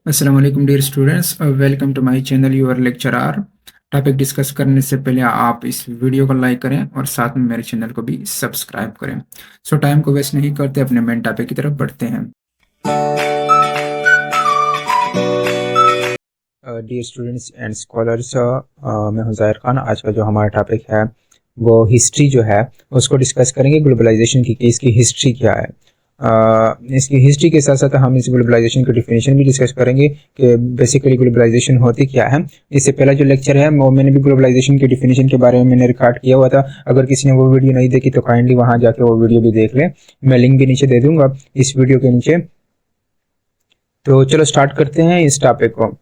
अस्सलाम वालेकुम dear students, welcome to my channel your lecturer. Topic discuss करने से पहले आप इस वीडियो को लाइक करें और साथ में मेरे चैनल को भी सब्सक्राइब करें। सो टाइम को वेस्ट नहीं करते, अपने मेन टॉपिक की तरफ बढ़ते हैं। डियर स्टूडेंट्स एंड स्कॉलर्स, मैं हूं ज़ाहिर खान। आज का जो हमारा टॉपिक है वो हिस्ट्री जो है उसको डिस्कस करेंगे। ग्लोबलाइजेशन की कि इसकी हिस्ट्री क्या है। इसकी हिस्ट्री के साथ साथ हम इस ग्लोबलाइजेशन की डिफिनेशन भी डिस्कस करेंगे कि बेसिकली ग्लोबलाइजेशन होती क्या है। इससे पहला जो लेक्चर है वो मैंने भी ग्लोबलाइजेशन की डिफिनेशन के बारे में मैंने रिकॉर्ड किया हुआ था। अगर किसी ने वो वीडियो नहीं देखी तो काइंडली वहाँ जाके वो वीडियो भी देख लें। मैं लिंक भी नीचे दे दूंगा इस वीडियो के नीचे। तो चलो स्टार्ट करते हैं इस टॉपिक को।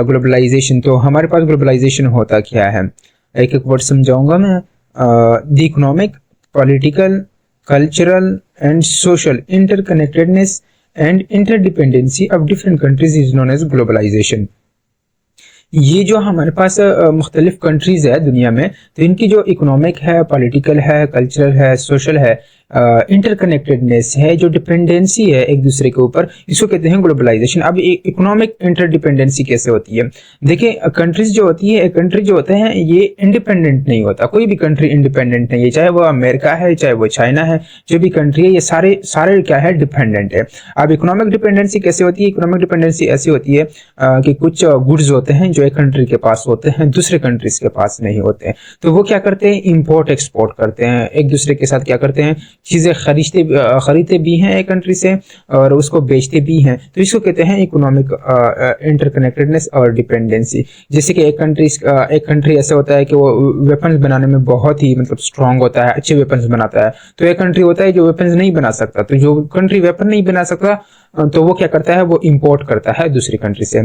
ग्लोबलाइजेशन, तो हमारे पास ग्लोबलाइजेशन होता क्या है, एक एक वर्ड समझाऊंगा मैं। The economic, political, cultural and social interconnectedness and interdependency of different countries is known as globalisation. ये जो हमारे पास मुख्तलिफ कंट्रीज है दुनिया में, तो इनकी जो इकोनॉमिक है, पॉलिटिकल है, कल्चरल है, सोशल है, इंटरकनेक्टेडनेस है, जो डिपेंडेंसी है एक दूसरे के ऊपर, इसको कहते हैं ग्लोबलाइजेशन। अब इकोनॉमिक इंटरडिपेंडेंसी कैसे होती है? देखिए, कंट्रीज जो होती है, एक कंट्री जो होते हैं ये इंडिपेंडेंट नहीं होता। कोई भी कंट्री इंडिपेंडेंट नहीं है, चाहे वो अमेरिका है, चाहे वो चाइना है, जो भी कंट्री है ये सारे सारे क्या है, डिपेंडेंट है। अब इकोनॉमिक डिपेंडेंसी कैसे होती है? इकोनॉमिक डिपेंडेंसी ऐसी होती है कि कुछ गुड्स होते हैं जो एक कंट्री के पास होते हैं, दूसरे कंट्रीज के पास नहीं होते हैं, तो वो क्या करते हैं, इंपोर्ट एक्सपोर्ट करते हैं, एक दूसरे के साथ क्या करते हैं, चीजें खरीदते भी हैं एक कंट्री से और उसको बेचते भी हैं। तो इसको कहते हैं इकोनॉमिक इंटरकनेक्टेडनेस और डिपेंडेंसी। जैसे कि एक कंट्री ऐसा होता है कि वो वेपन्स बनाने में बहुत ही मतलब स्ट्रांग होता है, अच्छे वेपन्स बनाता है। तो एक कंट्री होता है जो वेपन्स नहीं बना सकता, तो जो कंट्री वेपन नहीं बना सकता तो वो क्या करता है, वो इंपोर्ट करता है दूसरी कंट्री से।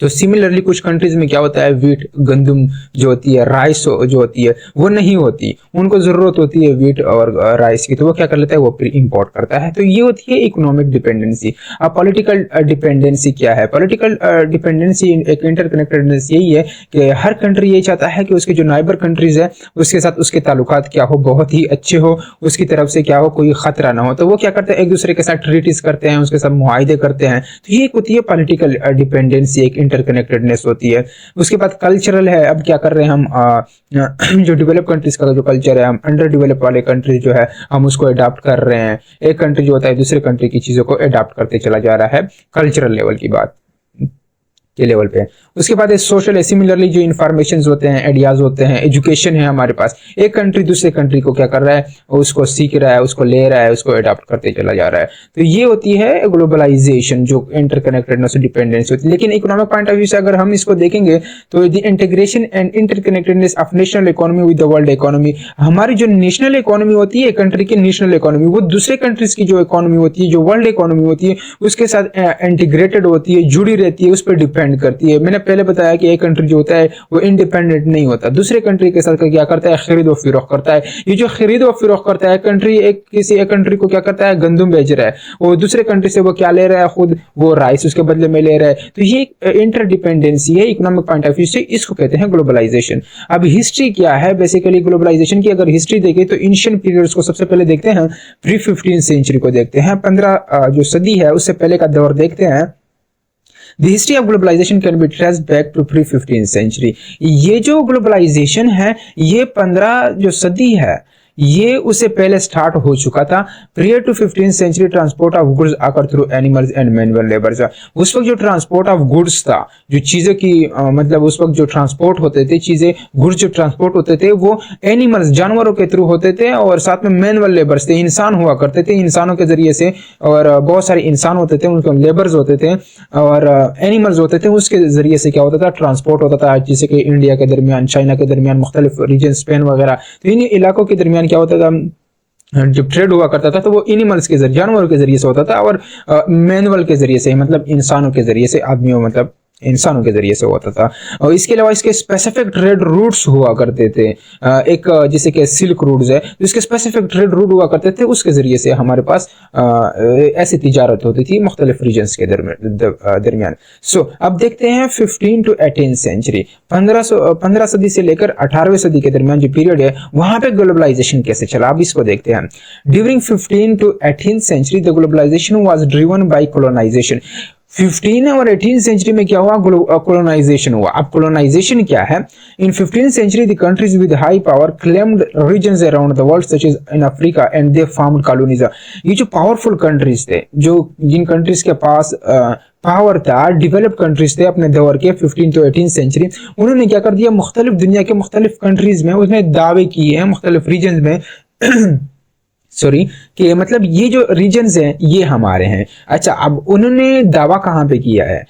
तो सिमिलरली कुछ कंट्रीज में क्या होता है, वीट, गंदम जो होती है, राइस जो होती है, वो नहीं होती, उनको जरूरत होती है वीट और राइस की, तो वो क्या कर लेता है, वो फिर इंपोर्ट करता है। तो ये होती है इकोनॉमिक डिपेंडेंसी। अब पॉलिटिकल डिपेंडेंसी क्या है? पॉलिटिकल डिपेंडेंसी, एक इंटरकनेक्टेडनेस यही है कि हर कंट्री ये चाहता है कि उसके जो नाइबर कंट्रीज है उसके साथ उसके ताल्लुकात क्या हो, बहुत ही अच्छे हो, उसकी तरफ से क्या हो, कोई खतरा ना हो। तो वो क्या करते हैं, एक दूसरे के साथ ट्रीटीज करते हैं, उसके साथ मुआहदे करते हैं। तो ये होती है पॉलिटिकल डिपेंडेंसी, एक इंटरकनेक्टेडनेस होती है। उसके बाद कल्चरल है। अब क्या कर रहे हैं हम जो डेवलप कंट्रीज का जो कल्चर है, हम अंडर डेवलप वाले कंट्रीज जो है हम उसको अडॉप्ट कर रहे हैं। एक कंट्री जो होता है दूसरे कंट्री की चीजों को अडॉप्ट करते चला जा रहा है, कल्चरल लेवल की बात के लेवल पे। उसके बाद सोशल है। सिमिलरली जो इन्फॉर्मेशन होते हैं, आइडियाज होते हैं, एजुकेशन है हमारे पास, एक कंट्री दूसरे कंट्री को क्या कर रहा है, उसको सीख रहा है, उसको ले रहा है, उसको अडॉप्ट करते चला जा रहा है। तो ये होती है ग्लोबलाइजेशन, जो इंटरकनेक्टेडनेस और डिपेंडेंस होती है। लेकिन इकोनॉमिक पॉइंट ऑफ व्यू से अगर हम इसको देखेंगे तो the integration and interconnectedness of national economy with the world economy. हमारी जो नेशनल इकोनॉमी होती है, एक कंट्री की नेशनल इकोनॉमी, वो दूसरे कंट्रीज की जो इकोनॉमी होती है, जो वर्ल्ड इकोनॉमी होती है, उसके साथ इंटीग्रेटेड होती है, जुड़ी रहती है, उस पर डिपेंड करती है। मैंने पहले बताया कि एक कंट्री जो होता है वो इंडिपेंडेंट नहीं होता, दूसरे कंट्री के साथ क्या करता है, खरीद और फिरोख करता है। ये जो खरीद और फिरोख करता है, कंट्री किसी एक कंट्री को क्या करता है, गंदम बेच रहा है, वो दूसरे कंट्री से वो क्या ले रहा है, खुद वो राइस उसके बदले में ले रहा है। तो ये इंटरडिपेंडेंसी है इकोनॉमिक पॉइंट ऑफ व्यू से, इसको कहते हैं ग्लोबलाइजेशन। अब हिस्ट्री क्या है बेसिकली ग्लोबलाइजेशन की? अगर हिस्ट्री देखें तो एंशिएंट पीरियड्स को सबसे पहले देखते हैं, प्री 15th सेंचुरी को देखते हैं, 15 जो सदी है उससे पहले का दौर देखते हैं। The history of globalization can be traced back to pre-15th century। ये जो ग्लोबलाइजेशन है ये 15 जो सदी है ये उससे पहले स्टार्ट हो चुका था। Prior to 15th century transport of goods आकर through animals and manual labours. उस वक्त जो ट्रांसपोर्ट ऑफ गुड्स था, जो चीजें की मतलब उस वक्त जो ट्रांसपोर्ट होते थे, चीजें गुड्स जो ट्रांसपोर्ट होते थे वो एनिमल्स, जानवरों के थ्रू होते थे, और साथ में मैनुअल लेबर्स थे, इंसान हुआ करते थे, इंसानों के जरिए से, और बहुत सारे इंसान होते थे, उनके लेबर्स होते थे और एनिमल्स होते थे, उसके जरिए से क्या होता था, ट्रांसपोर्ट होता था। जैसे कि इंडिया के दरमियान, चाइना के दरमियान, मुख्तलिफ रीजन, स्पेन वगैरह, तो इन इलाकों के दरमियान क्या होता था, जब ट्रेड हुआ करता था तो वो एनिमल्स के जरिए, जानवरों के जरिए से होता था, और मैनुअल के जरिए से, मतलब इंसानों के जरिए से, आदमियों मतलब इंसानों के जरिए से होता था। और इसके अलावा इसके स्पेसिफिक ट्रेड रूट्स हुआ करते थे। एक जैसे कि सिल्क रूट्स है, तो इसके स्पेसिफिक ट्रेड रूट हुआ करते थे, उसके जरिए से हमारे पास ऐसी तिजारत होती थी मुख्तलिफ रीजन्स के दरमियान। सो अब देखते हैं 15 to 18 सेंचुरी, 15 सदी से लेकर 18वीं सदी के दरमियान जो पीरियड है, वहां पे ग्लोबलाइजेशन कैसे चला, अब इसको देखते हैं। During 15 to 18 century the globalisation was driven by colonisation. 15 और 18 सेंचुरी में क्या हुआ, कोलोनाइजेशन हुआ। अब कोलोनाइजेशन क्या है, इन 15th century the countries with high power claimed regions around the world such as in Africa and they formed colonies। ये जो पावरफुल कंट्रीज थे, जो जिन कंट्रीज के पास पावर था, डेवलप्ड कंट्रीज थे अपने दौर के 15 to 18 सेंचुरी, उन्होंने क्या कर दिया, मुख्तलिफ दुनिया के मुख्तलिफ कंट्रीज में उसने दावे किए हैं, मुख्तलिफ रीजन में सॉरी, कि मतलब ये जो रीजन्स हैं ये हमारे हैं। अच्छा, अब उन्होंने दावा कहाँ पे किया है,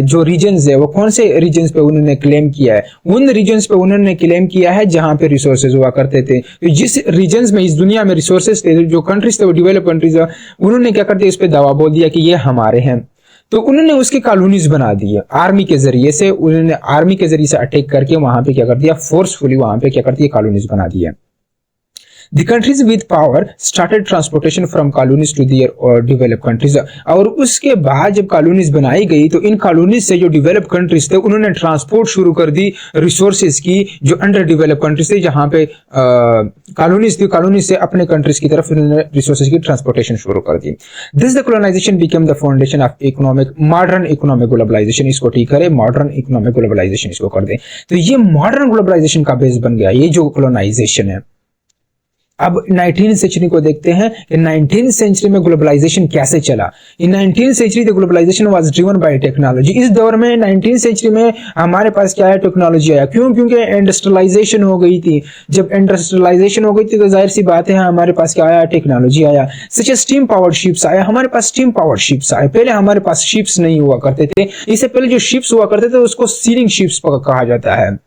जो रीजन्स है वो कौन से रीजन्स पे उन्होंने क्लेम किया है, उन रीजन्स पे उन्होंने क्लेम किया है जहाँ पे रिसोर्सेज हुआ करते थे। तो जिस रीजन्स में इस दुनिया में रिसोर्सेज थे, जो कंट्रीज थे वो डेवलप कंट्रीज, उन्होंने क्या कर दिया, इस पे दावा बोल दिया कि ये हमारे हैं। तो उन्होंने उसके कॉलोनीज बना दिए आर्मी के जरिए से, उन्होंने आर्मी के जरिए से अटैक करके वहां पे क्या कर दिया, फोर्सफुली वहां पे क्या कर दिया, कॉलोनीज बना दिया। The countries with power started transportation from colonies to their developed countries। और उसके बाद जब कॉलोनीज बनाई गई तो इन कॉलोनीज से जो डेवलप्ड कंट्रीज थे उन्होंने ट्रांसपोर्ट शुरू कर दी रिसोर्सेज की, जो अंडर डेवलप्ड कंट्रीज थे जहां पे कॉलोनीज थी, कॉलोनीज से अपने कंट्रीज की तरफ उन्होंने रिसोर्सेज की ट्रांसपोर्टेशन शुरू कर दी। This the colonization became the foundation of economic modern economic globalization. इसको ठीक करे, मॉडर्न इकोनॉमिक ग्लोबलाइजेशन इसको कर दे। तो ये मॉडर्न ग्लोबलाइजेशन का बेस बन गया ये जो कोलोनाइजेशन है। अब 19th सेंचुरी को देखते हैं कि 19th सेंचुरी में ग्लोबलाइजेशन कैसे चला। In 19th century the globalisation was driven by technology. इस दौर में 19th सेंचुरी में हमारे पास क्या है, टेक्नोलॉजी आया। क्यों? क्योंकि इंडस्ट्रियलाइजेशन हो गई थी। जब इंडस्ट्रियलाइजेशन हो गई थी तो जाहिर सी बात है हमारे पास क्या आया, टेक्नोलॉजी आया। Such as steam powered ships आया, हमारे पास स्टीम पावर्ड शिप्स आए। पहले हमारे पास शिप्स नहीं हुआ करते थे, इससे पहले जो शिप्स हुआ करते थे उसको सीलिंग शिप्स कहा जाता है।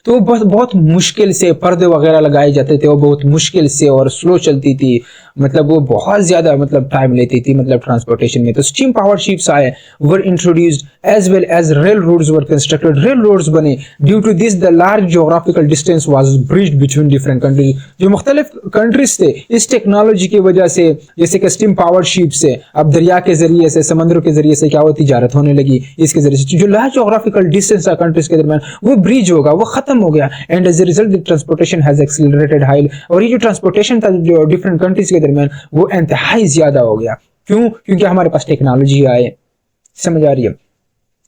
तो बहुत मुश्किल से पर्दे वगैरह लगाए जाते थे, वो बहुत मुश्किल से और स्लो चलती थी, मतलब वो बहुत ज्यादा मतलब टाइम लेती थी मतलब ट्रांसपोर्टेशन में। तो स्टीम पावर शिप्स आए, were introduced as well as rail roads were constructed. Rail roads बने। Due to this the large geographical distance was bridged between different countries. जो मुख्तलिफ कंट्रीज थे इस टेक्नोलॉजी की वजह से, जैसे कि स्टीम पावर शिप से अब दरिया के जरिए से, समंदरों के जरिए से क्या होती, तिजारत होने लगी। इसके जरिए से जो लार्ज ज्योग्राफिकल डिस्टेंस था कंट्रीज के दरमियान वो ब्रिज होगा, वो खत्म हो गया। And as a result the transportation has accelerated high. और ये जो ट्रांसपोर्टेशन था जो डिफरेंट कंट्रीज के दरमियान वो इंतहाई ज्यादा हो गया। क्यों? क्योंकि हमारे पास टेक्नोलॉजी आए। समझ आ रही है?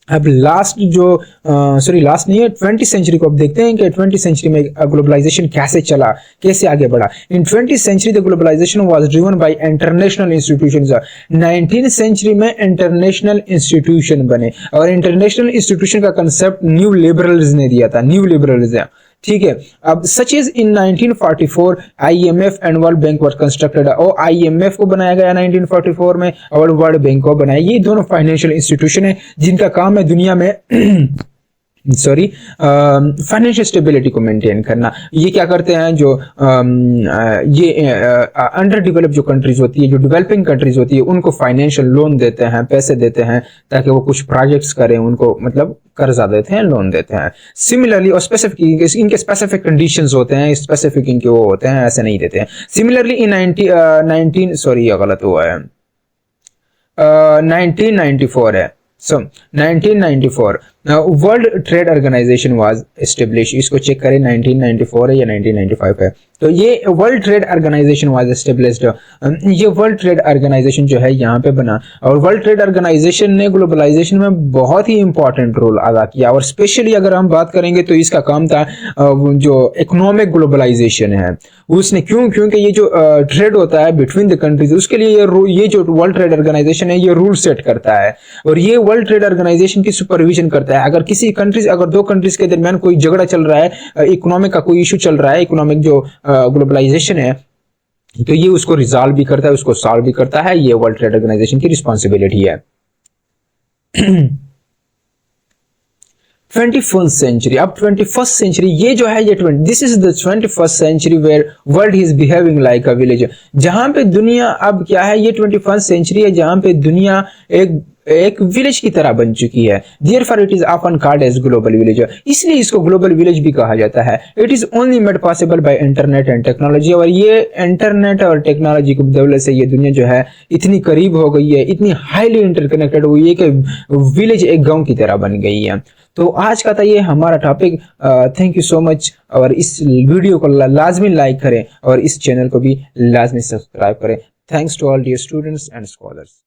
अब लास्ट जो लास्ट नहीं है, 20th सेंचुरी को अब देखते हैं कि 20th सेंचुरी में ग्लोबलाइजेशन कैसे चला, कैसे आगे बढ़ा। In 20th century the globalisation was driven by international institutions. 19th century में इंटरनेशनल इंस्टीट्यूशन बने और इंटरनेशनल इंस्टीट्यूशन का कंसेप्ट न्यू लिबरल्स ने दिया था। न्यू लिबरल्स है, ठीक है। अब such is in 1944 IMF and World Bank were constructed. और IMF को बनाया गया 1944 में और वर्ल्ड बैंक को बनाया। ये दोनों फाइनेंशियल इंस्टीट्यूशन है जिनका काम है दुनिया में फाइनेंशियल स्टेबिलिटी को मेंटेन करना। ये क्या करते हैं, जो ये अंडर डेवलप जो कंट्रीज होती है, जो डेवलपिंग कंट्रीज होती है, उनको फाइनेंशियल लोन देते हैं, पैसे देते हैं ताकि वो कुछ प्रोजेक्ट्स करें, उनको मतलब कर्जा देते हैं, लोन देते हैं। सिमिलरली और स्पेसिफिक इनके स्पेसिफिक कंडीशंस होते हैं, स्पेसिफिक इनके वो होते हैं, ऐसे नहीं देते हैं। सिमिलरली इन 1994 है। So 1994 World Trade Organization was establish. इसको चेक करें 1994 है या 1995 है। तो ये World Trade Organization was established. ये वर्ल्ड ट्रेड ऑर्गेनाइजेशन जो है यहाँ पे बना और वर्ल्ड ट्रेड ऑर्गेनाइजेशन ने ग्लोबलाइजेशन में बहुत ही इंपॉर्टेंट रोल अदा किया। और स्पेशली अगर हम बात करेंगे तो इसका काम था जो इकोनॉमिक ग्लोबलाइजेशन है उसने। क्यों? क्योंकि ये जो ट्रेड होता है बिटवीन द कंट्रीज, उसके लिए ये जो वर्ल्ड ट्रेड ऑर्गेनाइजेशन है ये रूल सेट करता है और ये वर्ल्ड ट्रेड ऑर्गेनाइजेशन की सुपरविजन करता है। अगर किसी कंट्रीज, अगर दो कंट्रीज के दरमियान कोई झगड़ा चल रहा है, इकोनॉमिक का कोई इशू चल रहा है, इकोनॉमिक जो ग्लोबलाइजेशन है, तो ये उसको रिजॉल्व भी करता है, उसको सॉल्व भी करता है। ये वर्ल्ड ट्रेड ऑर्गेनाइजेशन की रिस्पॉन्सिबिलिटी है। 21st century. अब 21st सेंचुरी ये जो है ये this is the 21st century where world is behaving like a village. जहां पे दुनिया अब क्या है, ये 21st सेंचुरी है जहां पे दुनिया एक विलेज की तरह बन चुकी है। Therefore it is often called as global village। इसलिए इसको ग्लोबल विलेज भी कहा जाता है। It is only made possible by internet and technology। और ये इंटरनेट और टेक्नोलॉजी की बदौलत से ये दुनिया जो है इतनी करीब हो गई है, इतनी हाईली इंटरकनेक्टेड हुई है कि विलेज एक गांव की तरह बन गई है। तो आज का था ये हमारा topic. Thank you so much. और इस वीडियो को लाजमी लाइक करें और इस चैनल को भी लाजमी सब्सक्राइब करें। Thanks to all dear students and scholars.